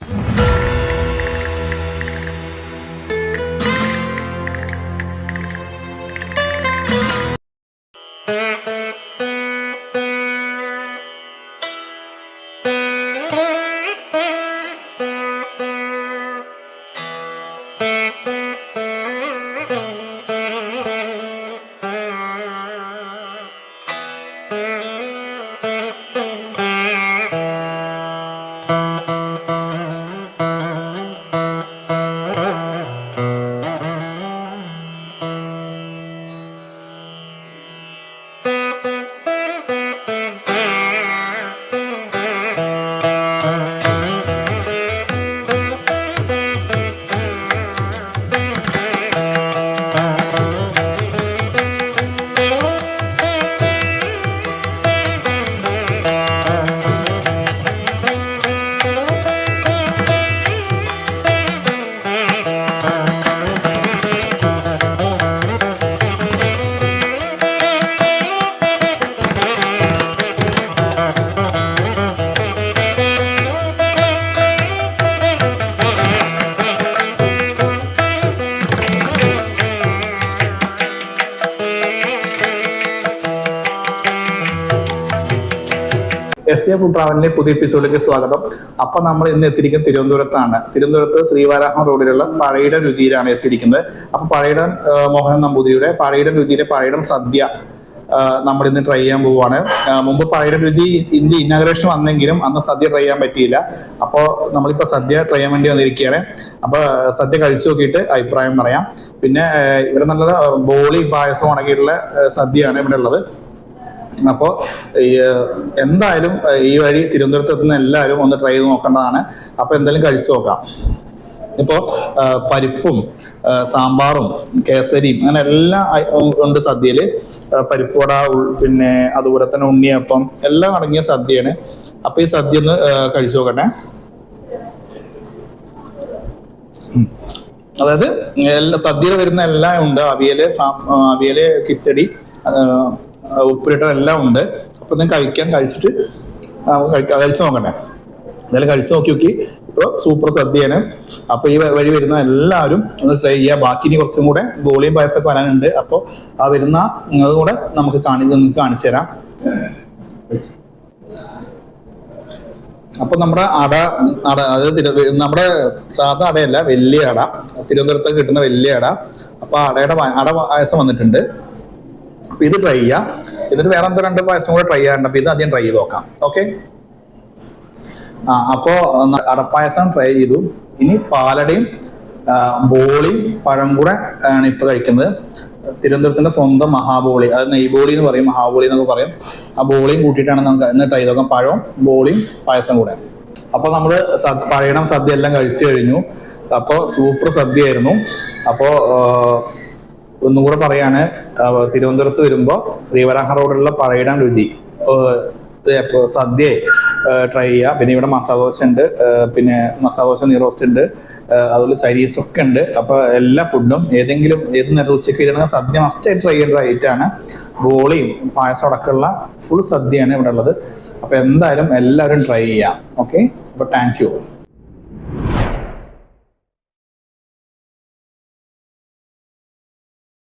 SJ food ട്രാവലിന്റെ പുതിയ എപ്പിസോഡിലേക്ക് സ്വാഗതം. അപ്പൊ നമ്മൾ ഇന്ന് എത്തിയിരിക്കുന്നത് തിരുവനന്തപുരത്താണ്. തിരുവനന്തപുരത്ത് ശ്രീവരാഹം റോഡിലുള്ള പഴയിടം രുചിയിലാണ് എത്തിയിരിക്കുന്നത്. അപ്പൊ പഴയിടം മോഹനൻ നമ്പൂതിരിയുടെ പഴയിടം രുചിയിലെ പഴയിടം സദ്യ നമ്മൾ ഇന്ന് ട്രൈ ചെയ്യാൻ പോവുകയാണ്. മുമ്പ് പഴയിടം രുചി ഇതിന്റെ ഇന്നാഗ്രേഷൻ വന്നെങ്കിലും അന്ന് സദ്യ ട്രൈ ചെയ്യാൻ പറ്റിയില്ല. അപ്പോൾ നമ്മളിപ്പോൾ സദ്യ ട്രൈ ചെയ്യാൻ വേണ്ടി വന്നിരിക്കുകയാണ്. അപ്പൊ സദ്യ കഴിച്ചു നോക്കിയിട്ട് അഭിപ്രായം പറയാം. പിന്നെ ഇവിടെ നല്ല ബോളി പായസം അടങ്ങിയിട്ടുള്ള സദ്യയാണ് ഇവിടെ ഉള്ളത്. അപ്പോൾ എന്തായാലും ഈ വഴി തിരുവനന്തപുരത്ത് എത്തുന്ന എല്ലാവരും ഒന്ന് ട്രൈ ചെയ്ത് നോക്കേണ്ടതാണ്. അപ്പോൾ എന്തായാലും കഴിച്ചു നോക്കാം. ഇപ്പോൾ പരിപ്പും സാമ്പാറും കേസരിയും അങ്ങനെ എല്ലാം ഉണ്ട് സദ്യയിൽ. പരിപ്പുവട, പിന്നെ അതുപോലെ തന്നെ ഉണ്ണിയപ്പം എല്ലാം അടങ്ങിയ സദ്യയാണ്. അപ്പോൾ ഈ സദ്യ ഒന്ന് കഴിച്ചു നോക്കട്ടെ. അതായത് സദ്യയിൽ വരുന്ന എല്ലാം ഉണ്ട്. അവിയല്, കിച്ചടി, ഉപ്പിലിട്ടതെല്ലാം ഉണ്ട്. അപ്പൊ ഞാൻ കഴിച്ചിട്ട് കഴിച്ചു നോക്കട്ടെ. എന്തായാലും കഴിച്ചു നോക്കി. ഇപ്പോൾ സൂപ്പർ സദ്യയാണ്. അപ്പൊ ഈ വഴി വരുന്ന എല്ലാവരും ഒന്ന് ട്രൈ ചെയ്യുക. ബാക്കി ഇനി കുറച്ചും കൂടെ ബോളിയും പായസമൊക്കെ വരാനുണ്ട്. അപ്പോൾ ആ വരുന്ന നിങ്ങളും കൂടെ നമുക്ക് കാണിച്ചു തരാം. അപ്പൊ നമ്മുടെ അട അതായത് നമ്മുടെ സാധാ അടയല്ല, വലിയ അട, തിരുവനന്തപുരത്ത് കിട്ടുന്ന വലിയ അട. അപ്പൊ അട പായസം വന്നിട്ടുണ്ട്. അപ്പൊ ഇത് ട്രൈ ചെയ്യാം. എന്നിട്ട് വേറെ എന്തോ 2 പായസം കൂടെ ട്രൈ ചെയ്യാറുണ്ട്. അപ്പൊ ഇത് ആദ്യം ട്രൈ ചെയ്ത് നോക്കാം. ഓക്കെ. അപ്പോ അടപ്പായസം ട്രൈ ചെയ്തു. ഇനി പാലടയും ബോളിയും പഴം കൂടെ ആണ് ഇപ്പൊ കഴിക്കുന്നത്. തിരുവനന്തപുരത്തിന്റെ സ്വന്തം മഹാബോളി, അത് നെയ്ബോളി എന്ന് പറയും, മഹാബോളി എന്നൊക്കെ പറയും. ആ ബോളിയും കൂട്ടിയിട്ടാണ് നമുക്ക് ഇന്ന് ട്രൈ ചെയ്ത് നോക്കാം. പഴവും ബോളിയും പായസം കൂടെ. അപ്പൊ നമ്മള് പഴയണം സദ്യ എല്ലാം കഴിച്ചു കഴിഞ്ഞു. അപ്പോൾ സൂപ്പർ സദ്യയായിരുന്നു. അപ്പോ ഒന്നും കൂടെ പറയാണ്, തിരുവനന്തപുരത്ത് വരുമ്പോൾ ശ്രീവരാഹം റോഡിലുള്ള പഴയിടം രുചി സദ്യ ട്രൈ ചെയ്യുക. പിന്നെ ഇവിടെ മസാല ദോശ ഉണ്ട്, പിന്നെ മസാല ദോശ നീറോസ്റ്റ് ഉണ്ട്, അതുപോലെ ചൈനീസ് ഒക്കെ ഉണ്ട്. അപ്പോൾ എല്ലാ ഫുഡും ഏത് നേരത്തെ ഉച്ചയ്ക്ക് വരുന്ന സദ്യ മസ്റ്റായിട്ട് ട്രൈ ചെയ്യേണ്ട ഐറ്റമാണ്. ബോളിയും പായസം അടക്കമുള്ള ഫുൾ സദ്യയാണ് ഇവിടെ ഉള്ളത്. അപ്പോൾ എന്തായാലും എല്ലാവരും ട്രൈ ചെയ്യാം. ഓക്കെ. അപ്പോൾ താങ്ക് യു.